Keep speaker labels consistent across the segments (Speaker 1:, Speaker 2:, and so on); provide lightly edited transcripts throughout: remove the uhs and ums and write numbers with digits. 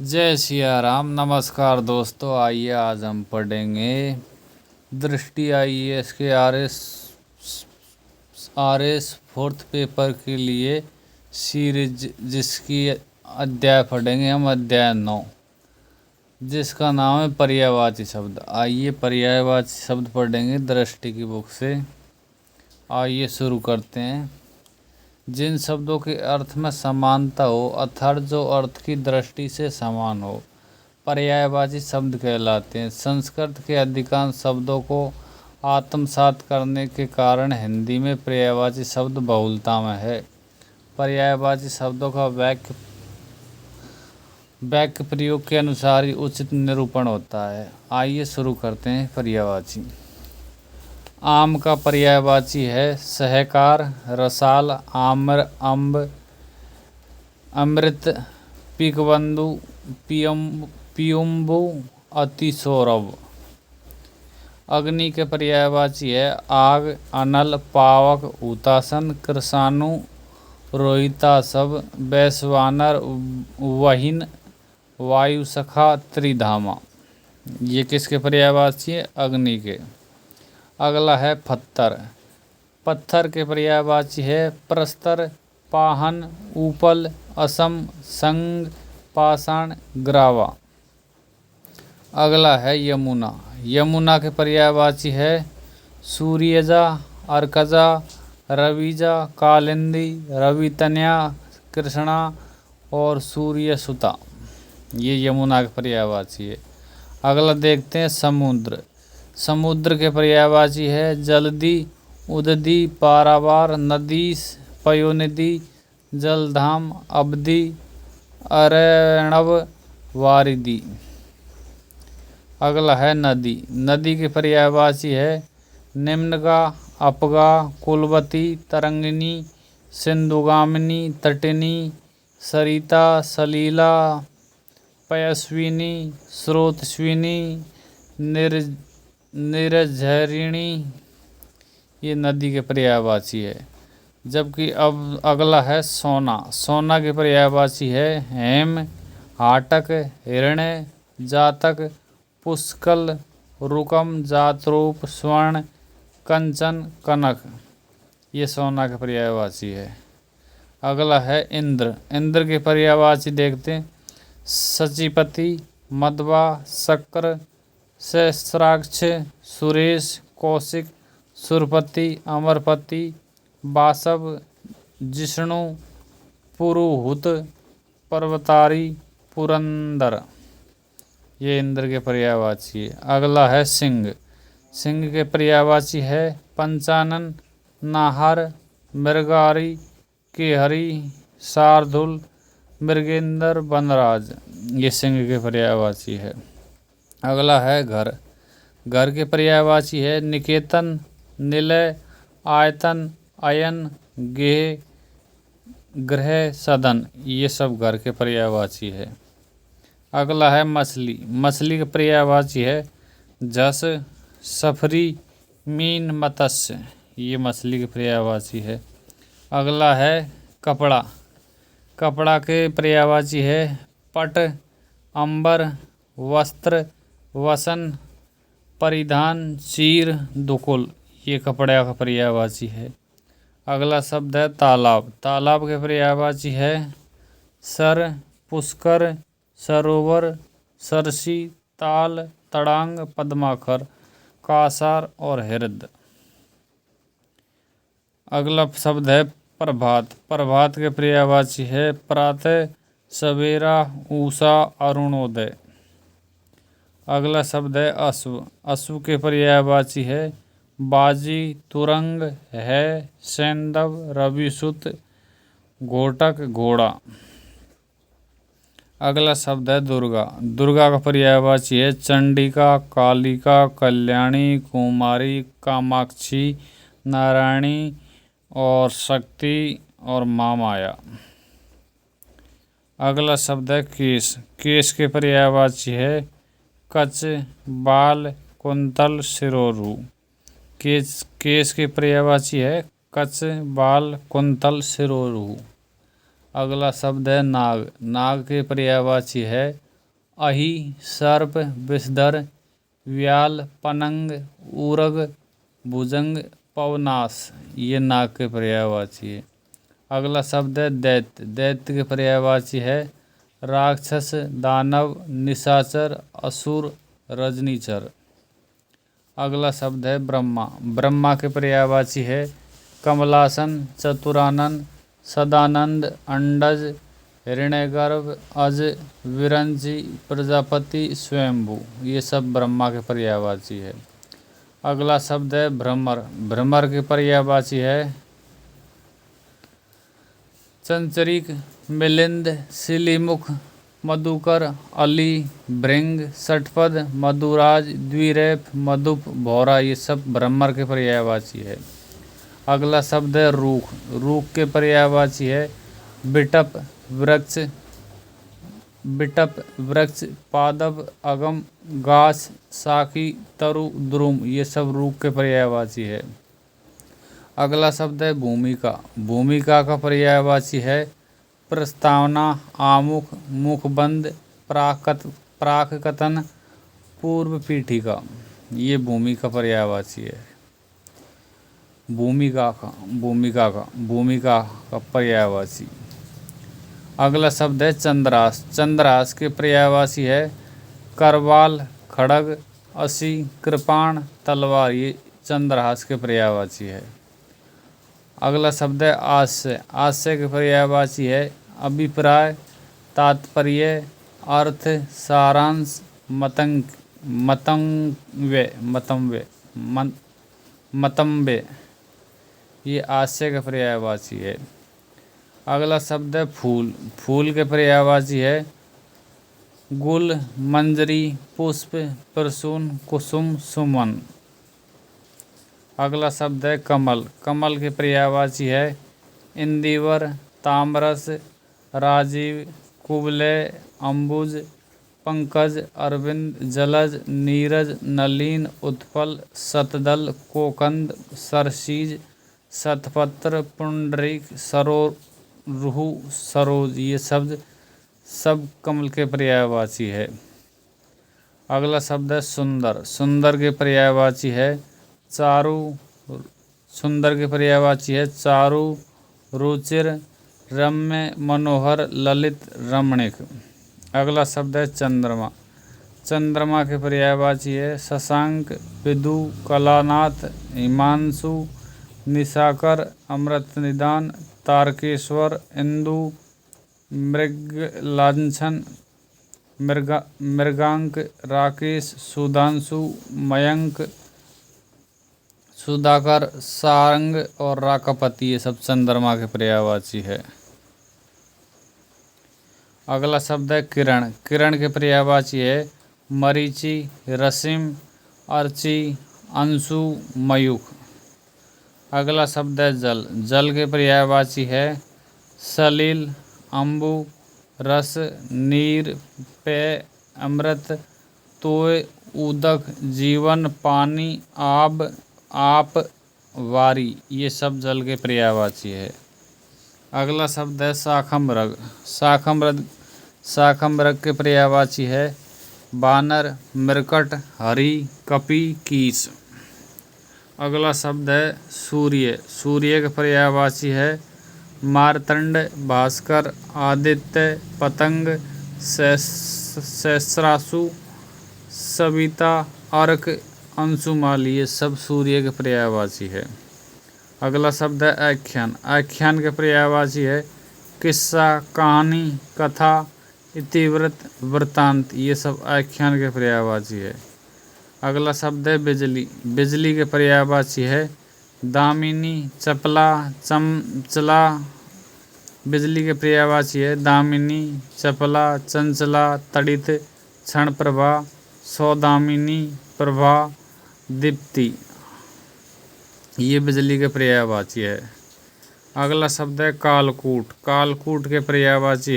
Speaker 1: जय सिया राम। नमस्कार दोस्तों, आइए आज हम पढ़ेंगे दृष्टि आईएएस के आरएस फोर्थ पेपर के लिए सीरीज, जिसकी अध्याय पढ़ेंगे हम अध्याय 9, जिसका नाम है पर्यायवाची शब्द। आइए पर्यायवाची शब्द पढ़ेंगे दृष्टि की बुक से। आइए शुरू करते हैं। जिन शब्दों के अर्थ में समानता हो अर्थात जो अर्थ की दृष्टि से समान हो, पर्यायवाची शब्द कहलाते हैं। संस्कृत के अधिकांश शब्दों को आत्मसात करने के कारण हिंदी में पर्यायवाची शब्द बहुलता में है। पर्यायवाची शब्दों का वाक्य प्रयोग के अनुसार ही उचित निरूपण होता है। आइए शुरू करते हैं। पर्यायवाची। आम का पर्यायवाची है सहकार, रसाल, आम्र, अम्ब, अमृत, पीकबंधु, पियुम्बु, अतिसौरभ। अग्नि के पर्यायवाची है आग, अनल, पावक, हुतासन, कृषाणु, रोहितासव, वैश्वानर, वहिन, वायुसखा, त्रिधामा। ये किसके पर्यायवाची है? अग्नि के। अगला है पत्थर। पत्थर के पर्यायवाची है प्रस्तर, पाहन, ऊपल, असम, संग, पाषाण, ग्रावा। अगला है यमुना। यमुना के पर्यायवाची है सूर्यजा, अर्कजा, रविजा, कालिंदी, रवितन्या, कृष्णा और सूर्यसुता। ये यमुना के पर्यायवाची है। अगला देखते हैं समुद्र। समुद्र के पर्यायवाची है जलधि, उदधि, पारावार, नदीस, पयोनिधि, जलधाम, अवधि, अरेणव, वारिधि। अगला है नदी। नदी के पर्यायवाची है निम्नगा, अपगा, कुलवती, तरंगिनी, सिंधुगामिनी, तटिनी, सरिता, सलीला, पयस्विनी, स्रोतस्विनी, निर्झरिणी। ये नदी के पर्यायवाची है। जबकि अब अगला है सोना। सोना के पर्यायवाची है हेम, हाटक, हिरण्य, जातक, पुष्कल, रुकम, जातरूप, स्वर्ण, कंचन, कनक। ये सोना के पर्यायवाची है। अगला है इंद्र। इंद्र के पर्यायवाची देखते हैं सचिपति, मध्वा, शक्र, सहस्राक्ष, सुरेश, कौशिक, सुरपति, अमरपति, वासव, जिष्णु, पुरुहुत, पर्वतारी, पुरंदर। ये इंद्र के पर्यायवाची है। अगला है सिंह। सिंह के पर्यायवाची है पंचानन, नाहर, मृगारी, केहरी, शार्दुल, मृगेंद्र, वनराज। ये सिंह के पर्यायवाची है। अगला है घर। घर के पर्यायवाची है निकेतन, निलय, आयतन, अयन, गेह, गृह, सदन। ये सब घर के पर्यायवाची है। अगला है मछली। मछली के पर्यायवाची है जस, सफरी, मीन, मत्स्य। ये मछली के पर्यायवाची है। अगला है कपड़ा। कपड़ा के पर्यायवाची है पट, अंबर, वस्त्र, वसन, परिधान, चीर, दुकुल। ये कपड़ा का पर्यायवाची है। अगला शब्द है तालाब। तालाब के पर्यायवाची है सर, पुष्कर, सरोवर, सरसी, ताल, तड़ांग, पद्माकर, कासार और हृद। अगला शब्द है प्रभात। प्रभात के पर्यायवाची है प्रातः, सवेरा, उषा, अरुणोदय। अगला शब्द है अश्व। अश्व के पर्यायवाची है बाजी, तुरंग, है, सैंधव, रविसुत, घोटक, घोड़ा। अगला शब्द है दुर्गा। दुर्गा का पर्यायवाची है चंडिका, कालिका, कल्याणी, कुमारी, कामाक्षी, नारायणी और शक्ति और महामाया। अगला शब्द है केश। केश के पर्यायवाची है कच, बाल, कुंतल, सिरोरु। केश के पर्यायवाची है कच, बाल, कुंतल, सिरोरु। अगला शब्द है नाग। नाग के पर्यायवाची है अहि, सर्प, विषधर, व्याल, पनंग, ऊरग, भुजंग, पवनाश ये नाग के पर्यायवाची है। अगला शब्द है दैत्य। दैत्य के पर्यायवाची है राक्षस, दानव, निशाचर, असुर, रजनीचर। अगला शब्द है ब्रह्मा। ब्रह्मा के पर्यायवाची है कमलासन, चतुरानन, सदानंद, अंडज, हिरण्यगर्भ, अज, विरंची, प्रजापति, स्वयंभू ये सब ब्रह्मा के पर्यायवाची है। अगला शब्द है भ्रमर। भ्रमर के पर्यायवाची है चंचरीक, मिलिंद, सिलीमुख, मधुकर, अली, भृंग, षटपद, मधुराज, द्विरेफ, मधुप, भौरा ये सब भ्रमर के पर्यायवाची है। अगला शब्द है रूख। रूख के पर्यायवाची है बिटप, वृक्ष, बिटप वृक्ष, पादप, अगम, गाछ, साखी, तरु, द्रुम ये सब रूख के पर्यायवाची है। अगला शब्द है भूमिका। भूमिका का पर्यायवाची है प्रस्तावना, आमुख, मुखबंद, प्राककथन, पूर्व पीठिका ये भूमिका पर्यायवाची है। भूमिका का पर्यायवाची। अगला शब्द है चंद्रास। चंद्रास के पर्यायवाची है करवाल, खड़ग, असी, कृपाण, तलवार ये चंद्रहास के पर्यायवाची है। अगला शब्द है आश्य। आश्य के पर्यायवाची है अभिप्राय, तात्पर्य, अर्थ, सारांश, मतंबे ये आश्य का पर्यायवाची है। अगला शब्द है फूल। फूल के पर्यायवाची है गुल, मंजरी, पुष्प, प्रसून, कुसुम, सुमन। अगला शब्द है कमल। कमल के पर्यायवाची है इंदिवर, तामरस, राजीव, कुवलय, अंबुज, पंकज, अरविंद, जलज, नीरज, नलीन, उत्पल, शतदल, कोकंद, सरसीज, शतपत्र, पुंडरीक, सरोरुह, सरोज ये शब्द सब कमल के पर्यायवाची है। अगला शब्द है सुंदर। सुंदर के पर्यायवाची है चारु। सुंदर के पर्यायवाची है चारु, रुचिर, रम्य, मनोहर, ललित, रमणीक। अगला शब्द है चंद्रमा। चंद्रमा के पर्यायवाची है शशांक, विदु, कलानाथ, हिमांशु, निशाकर, अमृतनिदान, तारकेश्वर, इंदु, मृगलांछन, मृगांक, राकेश, सुधांशु, मयंक, सुधाकर, सारंग और राकापति ये सब चंद्रमा के पर्यायवाची है। अगला शब्द है किरण। किरण के पर्यायवाची है मरीचि, रसिम, अर्ची, अंशु, मयूख। अगला शब्द है जल। जल के पर्यायवाची है सलील, अम्बु, रस, नीर, पेय, अमृत, तोय, उदक, जीवन, पानी, आब, आप, वारी ये सब जल के पर्यायवाची है। अगला शब्द है शाखमृग। शाखमृग के पर्यायवाची है बानर, मृकट, हरि, कपि, कीस। अगला शब्द है सूर्य। सूर्य के पर्यायवाची है मारतंड, भास्कर, आदित्य, पतंग, सहस्रासु, सविता, अर्क, अंशुमाली ये सब सूर्य के पर्यायवाची है। अगला शब्द है आख्यान। आख्यान के पर्यायवाची है किस्सा, कहानी, कथा, इतिवृत्त, वृत्तांत ये सब आख्यान के पर्यायवाची है। अगला शब्द है बिजली। बिजली के पर्यायवाची है दामिनी, चपला, चंचला। बिजली के पर्यायवाची है दामिनी, चपला, चंचला, तड़ित, क्षण प्रभा, सौदामिनी, प्रभा, दीप्ति ये बिजली के पर्यायवाची है। अगला शब्द है कालकूट। कालकूट के पर्यायवाची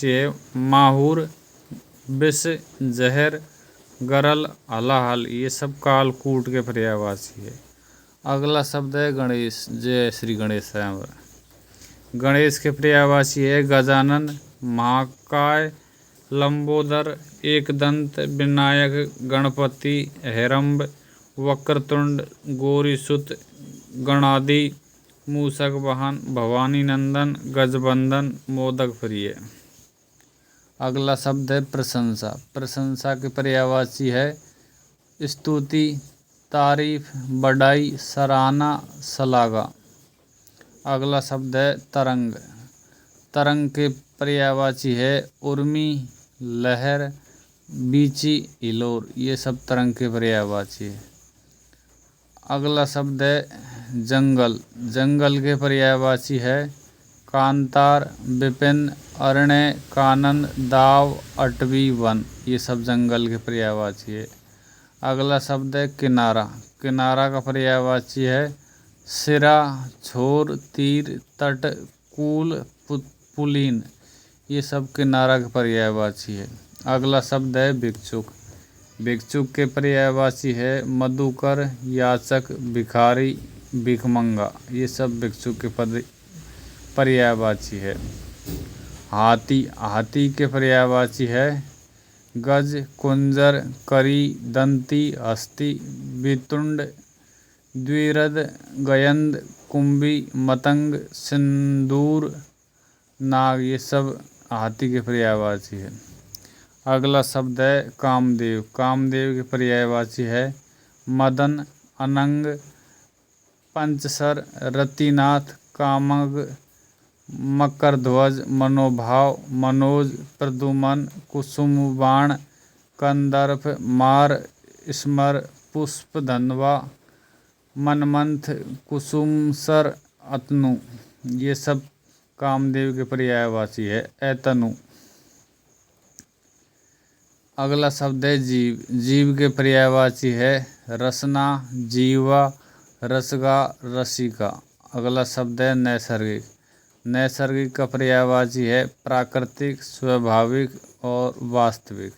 Speaker 1: है माहूर, विष, जहर, गरल, हलाहल ये सब कालकूट के पर्यायवाची है। अगला शब्द है गणेश। जय श्री गणेश। गणेश के पर्यायवाची है गजानन, महाकाय, लंबोदर, एकदंत, विनायक, गणपति, हेरम्ब, वक्रतुंड, गौरीसुत, गणादि, मूषक वाहन, भवानी नंदन, गजबंदन, मोदक प्रिय। अगला शब्द है प्रशंसा। प्रशंसा के पर्यायवाची है स्तुति, तारीफ, बड़ाई, सराहना, शलाघा। अगला शब्द है तरंग। तरंग के पर्यायवाची है उर्मी, लहर, बीची, हिलोर। ये सब तरंग के पर्यायवाची है। अगला शब्द है जंगल। जंगल के पर्यायवाची है कांतार, विपिन, अरण्य, कानन, दाव, अटवी, वन। ये सब जंगल के पर्यायवाची है। अगला शब्द है किनारा। किनारा का पर्यायवाची है सिरा, छोर, तीर, तट, कूल, पुलीन। ये सब किनारा का पर्यायवाची है। अगला शब्द है भिक्षुक। भिक्षुक के पर्यायवाची है मधुकर, याचक, भिखारी, भिखमंगा। ये सब भिक्षुक के पर्यायवाची है। हाथी। हाथी के पर्यायवाची है गज, कुंजर, करी, दंती, हस्ती, वितुंड, द्विरद, गयंद, कुंभी, मतंग, सिंदूर, नाग। ये सब हाथी के पर्यायवाची है। अगला शब्द है कामदेव। कामदेव के पर्यायवाची है मदन, अनंग, पंचसर, रतिनाथ, कामग, मकरध्वज, मनोभाव, मनोज, प्रदुमन, कुसुमबाण, कंदर्प, मार, स्मर, पुष्प, धनवा, मनमंथ, कुसुमसर, अतनु। ये सब कामदेव के पर्यायवाची है। ऐतनु। अगला शब्द है जीव। जीव के पर्यायवाची है रसना, जीवा, रसगा, रसिका। अगला शब्द है नैसर्गिक। नैसर्गिक का पर्यायवाची है प्राकृतिक, स्वाभाविक और वास्तविक।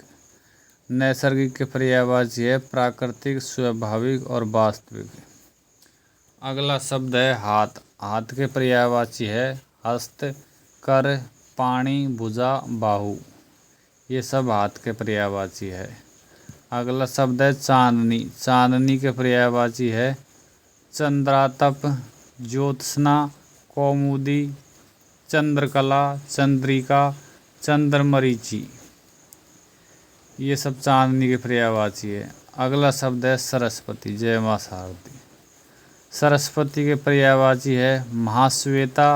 Speaker 1: नैसर्गिक के पर्यायवाची है प्राकृतिक, स्वाभाविक और वास्तविक। अगला शब्द है हाथ। हाथ के पर्यायवाची है हस्त, कर, पाणी, भुजा, बाहु। ये सब हाथ के पर्यायवाची है। अगला शब्द है चांदनी। चांदनी के पर्यायवाची है चंद्रातप, ज्योत्सना, कौमुदी, चंद्रकला, चंद्रिका, चंद्रमरीचि। ये सब चांदनी के पर्यायवाची है। अगला शब्द है सरस्वती। जय मां शारदी। सरस्वती के पर्यायवाची है महाश्वेता,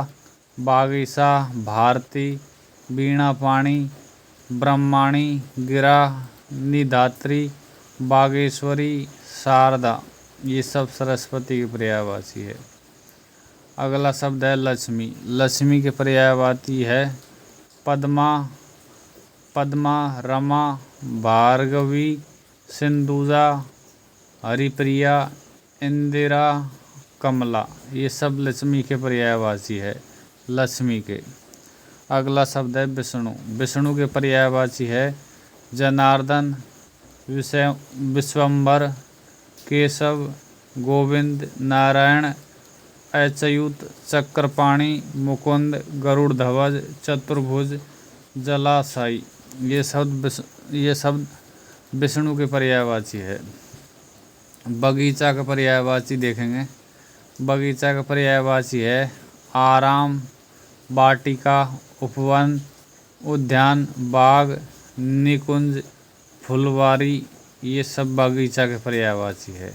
Speaker 1: बागीसा, भारती, वीणापाणी, ब्रह्माणी, गिरा, निधात्री, बागेश्वरी, शारदा। ये सब सरस्वती की पर्यायवाची है। अगला शब्द है लक्ष्मी। लक्ष्मी के पर्यायवाची है पद्मा, पद्मा, रमा, भार्गवी, सिंधुजा, हरिप्रिया, इंदिरा, कमला। ये सब लक्ष्मी के पर्यायवाची है लक्ष्मी के। अगला शब्द है विष्णु। विष्णु के पर्यायवाची है जनार्दन, विश्वम्भर, केशव, गोविंद, नारायण, अच्युत, चक्रपाणी, मुकुंद, गरुड़ध्वज, चतुर्भुज, जलाशायी। ये शब्द विष्णु के पर्यायवाची है। बगीचा का पर्यायवाची देखेंगे। बगीचा का पर्यायवाची है आराम, वाटिका, उपवन, उद्यान, बाग, निकुंज, फुलवारी। ये सब बगीचा के पर्यायवाची है।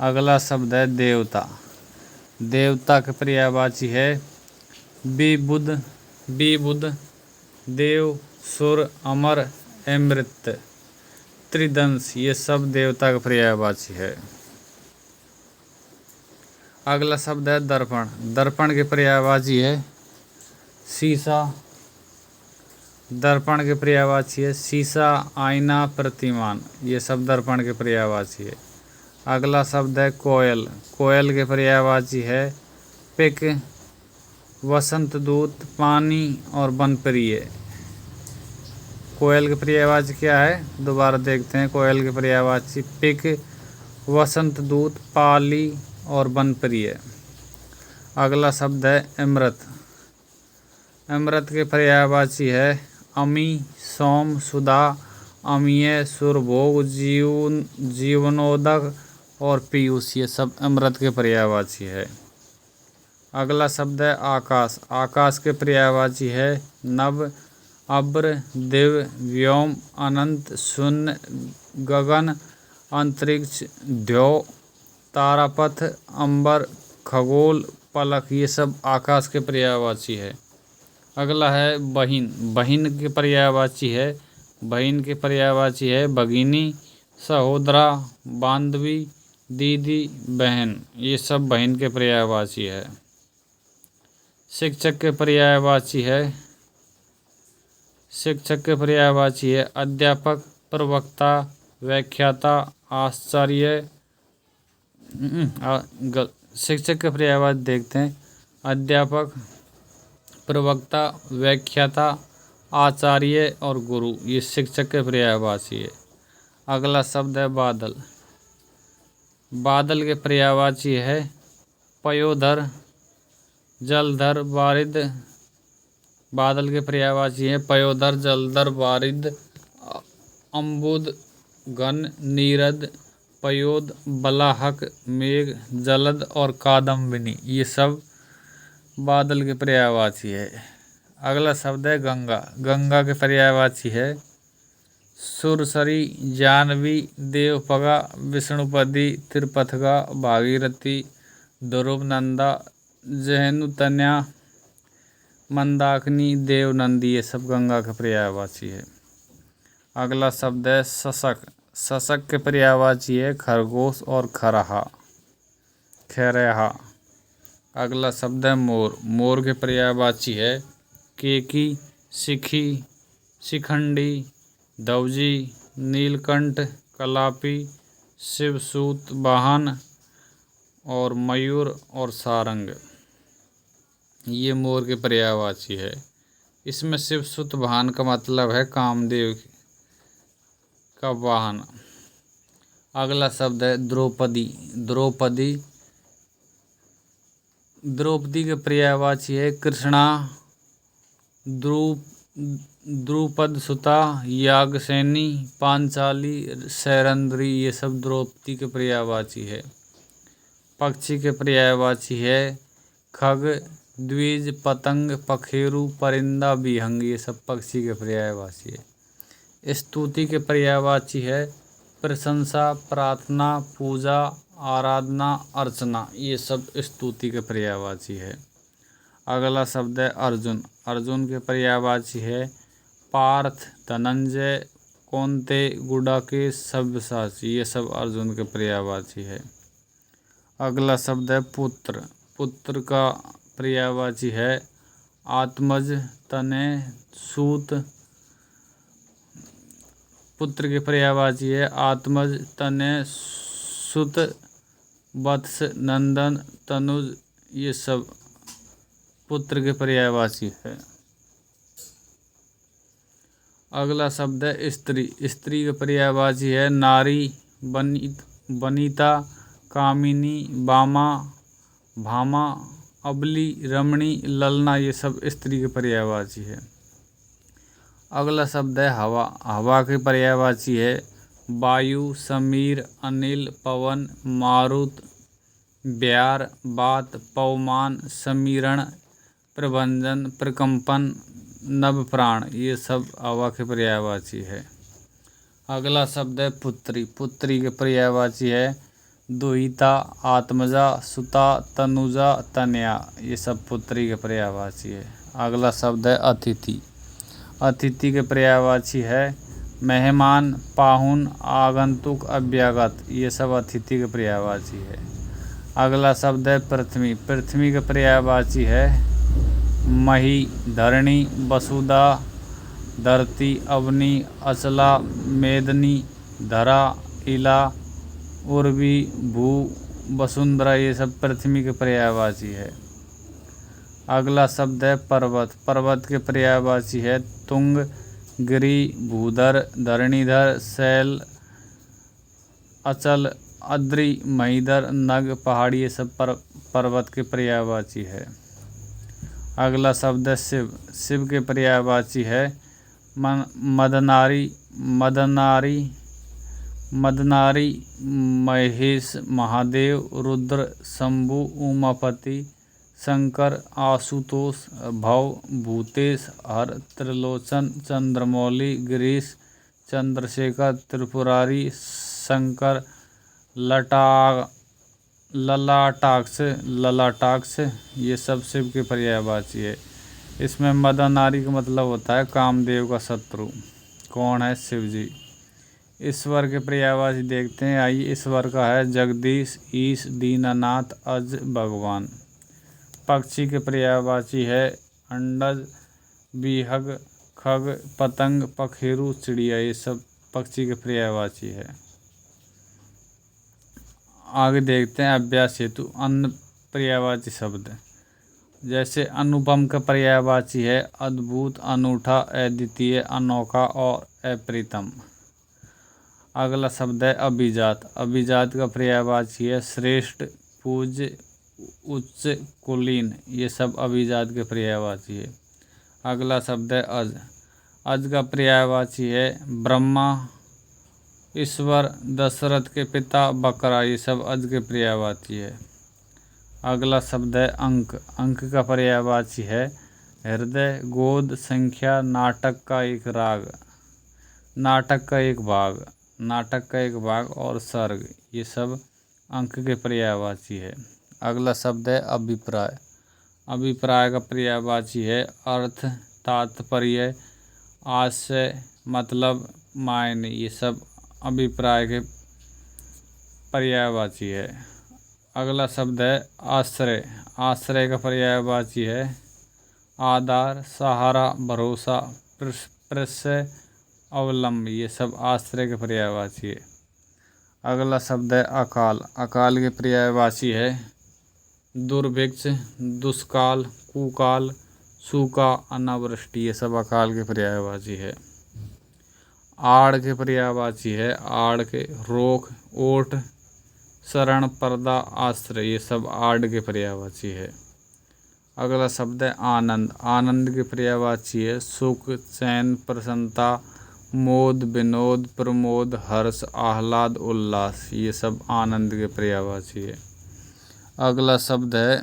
Speaker 1: अगला शब्द है देवता। देवता के पर्यायवाची है विबुध, देव, सुर, अमर, अमृत, त्रिदंश। ये सब देवता का पर्यायवाची है। अगला शब्द है दर्पण। दर्पण के पर्यायवाची है शीशा। दर्पण के पर्यायवाची है शीशा, आईना, प्रतिमान। ये सब दर्पण के पर्यायवाची है। अगला शब्द है कोयल। कोयल के पर्यायवाची है पिक, वसंत दूत, पानी और वनप्रिय। कोयल के पर्यायवाची क्या है दोबारा देखते हैं। कोयल के पर्यायवाची पिक, वसंत दूत, पाली और वनप्रिय। अगला शब्द है अमृत। अमृत के पर्यायवाची है अमी, सोम, सुधा, अमीय, सुरभोग, जीवनोदक और पीयूष, ये सब अमृत के पर्यायवाची है। अगला शब्द है आकाश। आकाश के पर्यायवाची है नभ, अब्र, दिव्य, व्योम, अनंत, शून्य, गगन, अंतरिक्ष, द्यौ, तारापथ, अंबर, खगोल, पलक, ये सब आकाश के पर्यायवाची है। अगला है बहिन। बहिन के पर्यायवाची है भगिनी, सहोदरा, बांधवी, दीदी, बहन, ये सब बहन के पर्यायवाची है। शिक्षक के पर्यायवाची है अध्यापक, प्रवक्ता, व्याख्याता, आचार्य। शिक्षक के पर्यायवाची देखते हैं अध्यापक, प्रवक्ता, व्याख्याता, आचार्य और गुरु, ये शिक्षक के पर्यायवाची है। अगला शब्द है बादल। बादल के पर्यायवाची है पयोधर, जलधर, बारिद। बादल के पर्यायवाची है पयोधर, जलधर, बारिद, अम्बुद, घन, नीरद, पयोद, बलाहक, मेघ, जलद और कादम्बिनी, ये सब बादल के पर्यायवाची है। अगला शब्द है गंगा। गंगा के पर्यायवाची है सुरसरी, जाह्नवी, देवपगा, विष्णुपदी, त्रिपथगा, भागीरथी, ध्रुवनंदा, जहनुतन्या, मंदाकिनी, देवनंदी, ये सब गंगा का पर्यायवाची है। अगला शब्द है शशक। शशक के पर्यायवाची है खरगोश और खैरहा। अगला शब्द है मोर। मोर के पर्यायवाची है केकी, शिखी, शिखंडी, दवजी, नीलकंठ, कलापी, शिवसूत, वाहन और मयूर और सारंग, ये मोर के पर्यायवाची है। इसमें शिवसूत वाहन का मतलब है कामदेव का वाहन। अगला शब्द है द्रौपदी। द्रौपदी के पर्यायवाची है कृष्णा, द्रुपद सुता, याज्ञसेनी, पांचाली, सैरंध्री, ये सब द्रौपदी के पर्यायवाची है। पक्षी के पर्यायवाची है खग, द्विज, पतंग, पखेरु, परिंदा, बिहंग, ये सब पक्षी के पर्यायवाची है। स्तुति के पर्यायवाची है प्रशंसा, प्रार्थना, पूजा, आराधना, अर्चना, ये सब स्तुति के पर्यायवाची है। अगला शब्द है अर्जुन। अर्जुन के पर्यायवाची है पार्थ, धनंजय, कौन्ते, गुडाकेश, सव्यसाची, ये सब अर्जुन के पर्यायवाची है। अगला शब्द है पुत्र। पुत्र का पर्यायवाची है आत्मज, तनय, सूत। पुत्र के पर्यायवाची है आत्मज, तनय, सुत, वत्स, नंदन, तनुज, ये सब पुत्र के पर्यायवाची है। अगला शब्द है स्त्री। स्त्री के पर्यायवाची है नारी, वनिता, कामिनी, वामा, भामा, अबली, रमणी, ललना, ये सब स्त्री के पर्यायवाची है। अगला शब्द है हवा। हवा के पर्यायवाची है वायु, समीर, अनिल, पवन, मारुत, व्यार, वात, पवमान, समीरण, प्रभंजन, प्रकंपन, नवप्राण, ये सब हवा के पर्यायवाची है। अगला शब्द है पुत्री। पुत्री के पर्यायवाची है दुहिता, आत्मजा, सुता, तनुजा, तनया, ये सब पुत्री के पर्यायवाची है। अगला शब्द है अतिथि। अतिथि के पर्यायवाची है मेहमान, पाहुन, आगंतुक, अभ्यागत, ये सब अतिथि के पर्यायवाची है। अगला शब्द है पृथ्वी। पृथ्वी के पर्यायवाची है मही, धरणी, वसुधा, धरती, अवनी, अचला, मेदनी, धरा, इला, उर्वी, भू, वसुंधरा, ये सब पृथ्वी के पर्यायवाची है। अगला शब्द है पर्वत। पर्वत के पर्यायवाची है तुंग, गिरि, भूधर, धरणीधर, शैल, अचल, अद्रि, महीधर, नग, पहाड़ी, ये सब पर्वत के पर्यायवाची है। अगला शब्द है शिव। शिव के पर्यायवाची है मदनारी, मदनारी, मदनारी, महेश, महादेव, रुद्र, शंभु, उमापति, शंकर, आशुतोष, भव, भूतेश, हर, त्रिलोचन, चंद्रमौली, गिरीश, चंद्रशेखर, त्रिपुरारी, शंकर, ललाटाक्ष, ललाटाक्ष, ये सब शिव के पर्यायवाची है। इसमें मदनारी का मतलब होता है कामदेव का शत्रु। कौन है? शिव जी। ईश्वर के पर्यायवाची देखते हैं, आइए। ईश्वर का है जगदीश, ईश, दीनानाथ, अज, भगवान। पक्षी के पर्यायवाची है अंडज, बीहग, खग, पतंग, पखेरु, चिड़िया, ये सब पक्षी के पर्यायवाची है। आगे देखते हैं अभ्यास हेतु अन्य पर्यायवाची शब्द। जैसे अनुपम का पर्यायवाची है अद्भुत, अनूठा, अद्वितीय, अनोखा और अप्रितम। अगला शब्द है अभिजात। अभिजात का पर्यायवाची है श्रेष्ठ, पूज्य, उच्च, कुलीन, ये सब अभिजात के पर्यायवाची है। अगला शब्द है अज। अज का पर्यायवाची है ब्रह्मा, ईश्वर, दशरथ के पिता, बकरा, ये सब अज के पर्यायवाची है। अगला शब्द है अंक। अंक का पर्यायवाची है हृदय, गोद, संख्या, नाटक का एक राग, नाटक का एक भाग, नाटक का एक भाग और सर्ग, ये सब अंक के पर्यायवाची है। अगला शब्द है अभिप्राय। अभिप्राय का पर्यायवाची है अर्थ, तात्पर्य, आशय, मतलब, मायने, ये सब अभिप्राय के पर्यायवाची है। अगला शब्द है आश्रय। आश्रय का पर्यायवाची है आधार, सहारा, भरोसा, प्रश्रय, अवलंब, ये सब आश्रय के पर्यायवाची है। अगला शब्द है अकाल। अकाल के पर्यायवाची है दुर्भिक्ष, दुष्काल, कुकाल, सूखा, अनावृष्टि, ये सब अकाल के पर्यायवाची है। आड़ के पर्यायवाची है आड़ के रोक, ओट, शरण, पर्दा, आश्रय, ये सब आड़ के पर्यायवाची है। अगला शब्द है आनंद। आनंद के पर्यायवाची है सुख, चैन, प्रसन्नता, मोद, विनोद, प्रमोद, हर्ष, आह्लाद, उल्लास, ये सब आनंद के पर्यायवाची है। अगला शब्द है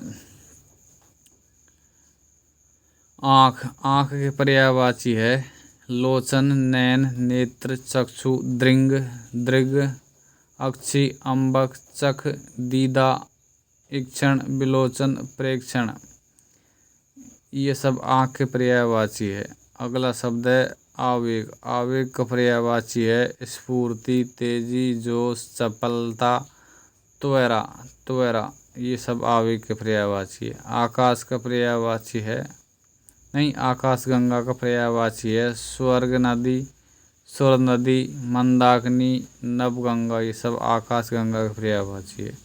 Speaker 1: आँख। आँख के पर्यायवाची है लोचन, नैन, नेत्र, चक्षु, दृंग, दृग, अक्षि, अम्बक, चख, दीदा, इक्षण, विलोचन, प्रेक्षण, ये सब आँख के पर्यायवाची है। अगला शब्द है आवेग। आवेग का पर्यायवाची है स्फूर्ति, तेजी, जोश, चपलता, त्वरा, त्वरा, ये सब आवेग के पर्यायवाची है। आकाश का पर्यायवाची है आकाश गंगा का पर्यायवाची है स्वर्ग नदी, सुर नदी, मंदाकिनी, नवगंगा, ये सब आकाश गंगा का पर्यायवाची है।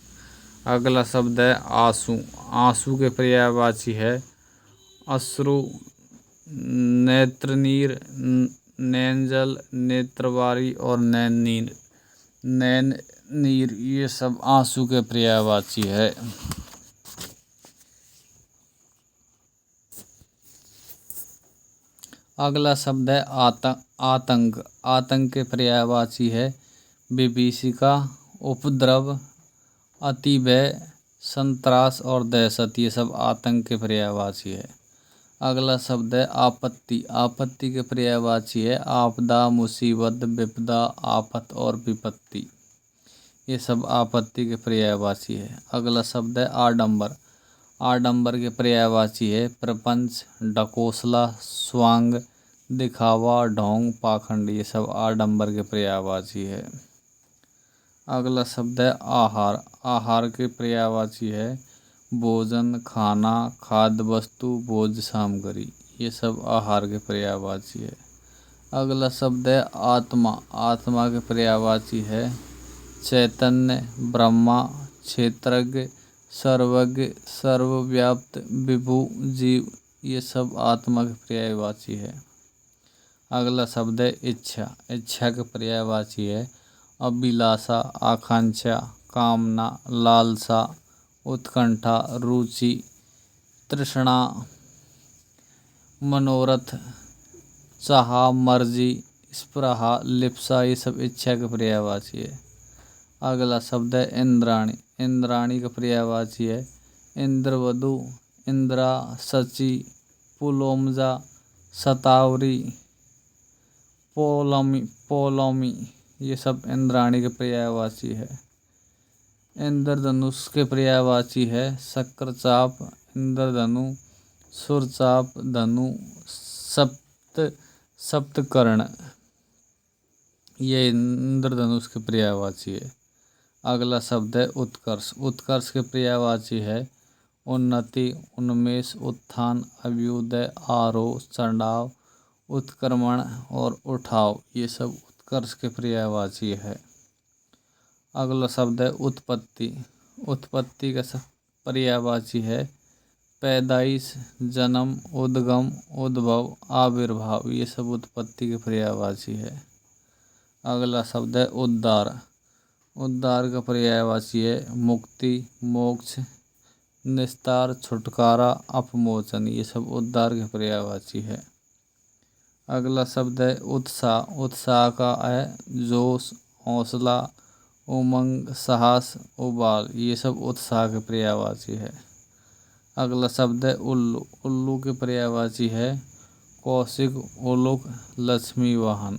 Speaker 1: अगला शब्द है आंसू। आंसू के पर्यायवाची है अश्रु, नेत्रनीर, नैनजल, नेत्रवारी और नैननीर, नैननीर, ये सब आंसू के पर्यायवाची है। अगला शब्द है आतंक। आतंक के पर्यायवाची है विभीषिका, उपद्रव, अतिभय, संत्रास और दहशत, ये सब आतंक के पर्यायवाची है। अगला शब्द है आपत्ति। आपत्ति के पर्यायवाची है आपदा, मुसीबत, विपदा, आफत और विपत्ति, ये सब आपत्ति के पर्यायवाची है। अगला शब्द है आडंबर। आडंबर के पर्यायवाची है प्रपंच, ढकोसला, स्वांग, दिखावा, ढोंग, पाखंड, ये सब आडंबर के पर्यायवाची है। अगला शब्द है आहार। आहार के पर्यायवाची है भोजन, खाना, खाद्य वस्तु, भोज्य सामग्री, ये सब आहार के पर्यायवाची है। अगला शब्द है आत्मा। आत्मा के पर्यायवाची है चैतन्य, ब्रह्मा, क्षेत्रज्ञ, सर्वज्ञ, सर्वव्याप्त, विभु, जीव, ये सब आत्मा के पर्यायवाची है। अगला शब्द है इच्छा। इच्छा के पर्यायवाची है अभिलाषा, आकांक्षा, कामना, लालसा, उत्कंठा, रुचि, तृष्णा, मनोरथ, चाह, मर्जी, स्पृहा, लिप्सा ये सब इच्छा के पर्यायवाची है। अगला शब्द है इंद्राणी। इंद्राणी का पर्यायवाची है इंद्रवधु, इंद्रा, सची, पुलोमजा, सतावरी, पोलमी ये सब इंद्राणी के पर्यायवाची है। इंद्रधनुष के पर्यायवाची है शक्रचाप, इंद्रधनु, सुरचाप, धनु, सप्तकर्ण ये इंद्रधनुष के पर्यायवाची है। अगला शब्द है उत्कर्ष। उत्कर्ष के पर्यायवाची है उन्नति, उन्मेष, उत्थान, अभ्युदय, आरोह, चढ़ाव, उत्क्रमण और उठाव ये सब उत्कर्ष के पर्यायवाची है। अगला शब्द है उत्पत्ति। उत्पत्ति का पर्यायवाची है पैदाइश, जन्म, उद्गम, उद्भव, आविर्भाव ये सब उत्पत्ति के पर्यायवाची है। अगला शब्द है उद्धार। उद्धार का पर्यायवाची है मुक्ति, मोक्ष, निस्तार, छुटकारा, अपमोचन ये सब उद्धार के पर्यायवाची है। अगला शब्द है उत्साह। उत्साह का है जोश, हौसला, उमंग, साहस, उबाल ये सब उत्साह के पर्यायवाची है। अगला शब्द है उल्लू। उल्लू के पर्यायवाची है कौशिक, उलुक, लक्ष्मी वाहन।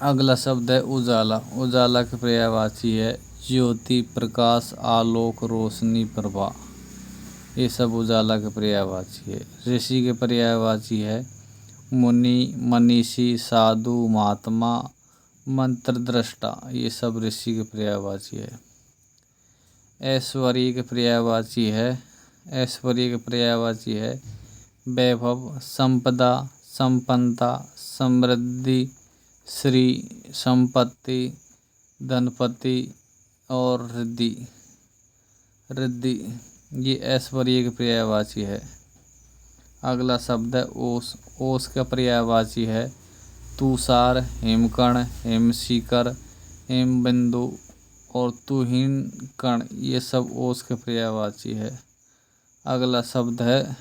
Speaker 1: अगला शब्द है उजाला। उजाला के पर्यायवाची है ज्योति, प्रकाश, आलोक, रोशनी, प्रभा ये सब उजाला के पर्यायवाची है। ऋषि के पर्यायवाची है मुनि, मनीषी, साधु, महात्मा, मंत्रद्रष्टा ये सब ऋषि के पर्यायवाची है। ऐश्वर्य के पर्यायवाची है वैभव, संपदा, संपन्नता, समृद्धि, श्री, संपत्ति, धनपति और रिद्धि ये ऐश्वर्य के पर्यायवाची है। अगला शब्द है ओस। ओस का पर्यायवाची है तुषार, हिमकण, हिमशिखर, हिमबिंदु और तुहिन कण ये सब ओस के पर्यायवाची है। अगला शब्द है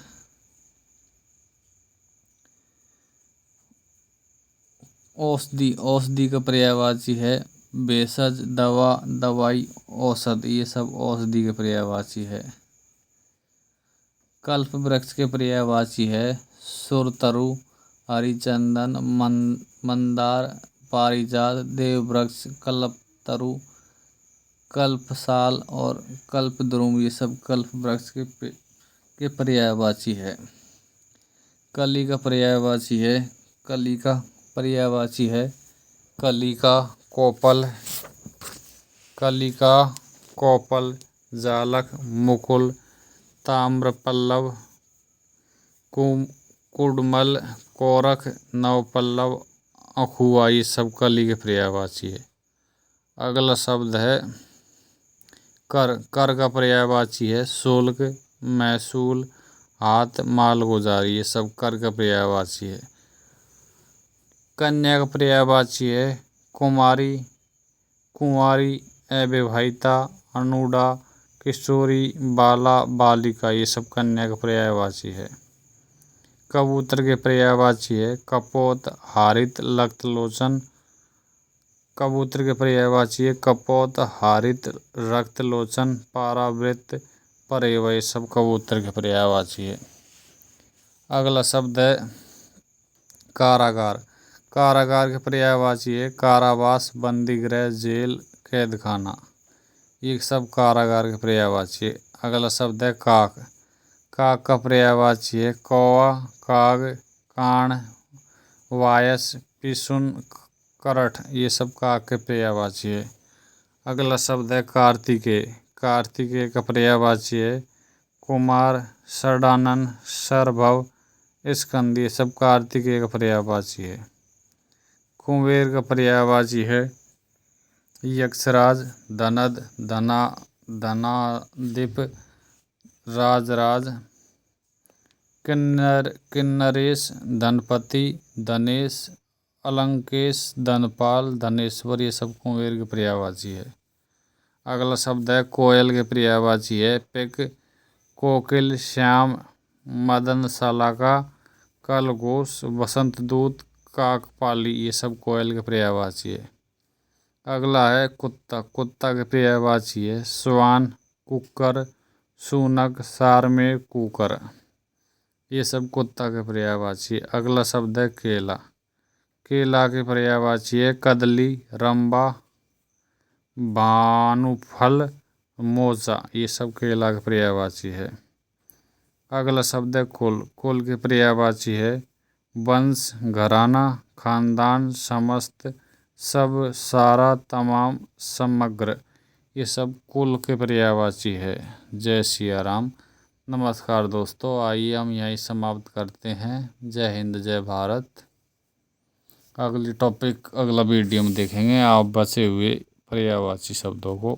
Speaker 1: औषधि। औषधि का पर्यायवाची है भेषज, दवा, दवाई, औषध ये सब औषधि के पर्यायवाची है। कल्प वृक्ष के पर्यायवाची है सुरतरु, हरिचंदन, मंदार, पारिजात, देववृक्ष, कल्पतरु, कल्पसाल और कल्पद्रुम ये सब कल्प वृक्ष के पर्यायवाची है। कली का पर्यायवाची है कलिका, कोपल, जालक, मुकुल, ताम्रपल्लव, कुडमल, कोरख, नवपल्लव, अखुआ ये सब कली के पर्यायवाची है। अगला शब्द है कर। कर का पर्यायवाची है शुल्क, महसूल, हाथ, मालगुजारी ये सब कर का पर्यायवाची है। कन्या का पर्यायवाची है कुमारी, कुंवारी, अविवाहिता, अनुडा, किशोरी, बाला, बालिका ये सब कन्या का पर्यायवाची है। कबूतर के पर्यायवाची है कपोत, हारित, लक्तलोचन। कबूतर के पर्यायवाची है कपोत, हारित, रक्तलोचन, पारावृत्त, परेवा ये सब कबूतर के पर्यायवाची है। अगला शब्द है कारागार। कारागार के पर्यायवाची है कारावास, बंदीगृह, जेल, कैदखाना ये सब कारागार के पर्यायवाची है। अगला शब्द है काक। काक का पर्यायवाची है कौवा, काग, कान, वायस, पिसुन, करठ ये सब काक के पर्यायवाची है। अगला शब्द है कार्तिकेय। कार्तिकेय का पर्यायवाची है कुमार, षडानन, सर्वभव, स्कंद ये सब कार्तिकेय का पर्यायवाची है। कुबेर का पर्यायवाची है यक्षराज, धनद, धना, धनाधिप, राजराज, किन्नरेश, धनपति, धनेश, अलंकेश, धनपाल, धनेश्वर ये सब कुबेर के पर्यायवाची है। अगला शब्द है कोयल के पर्यायवाची है पिक, कोकिल, श्याम, मदनशाला का, कलघोष, बसंत दूत, काकपाली, ये सब कोयल के पर्यायवाची है। अगला है कुत्ता। कुत्ता के पर्यायवाची है श्वान, कुक्कर, शूनक, सारमेय, कुकर, ये सब कुत्ता के पर्यायवाची है। अगला शब्द है केला। केला के पर्यायवाची है कदली, रंबा, भानुफल, मोजा, ये सब केला के पर्यायवाची है। अगला शब्द है कुल। कुल के पर्यायवाची है वंश, घराना, खानदान, समस्त, सब, सारा, तमाम, समग्र, ये सब कुल के पर्यायवाची है। जय सिया राम। नमस्कार दोस्तों, आइए हम यहीं समाप्त करते हैं। जय हिंद, जय भारत। अगली टॉपिक अगला वीडियो में देखेंगे आप बचे हुए पर्यायवाची शब्दों को।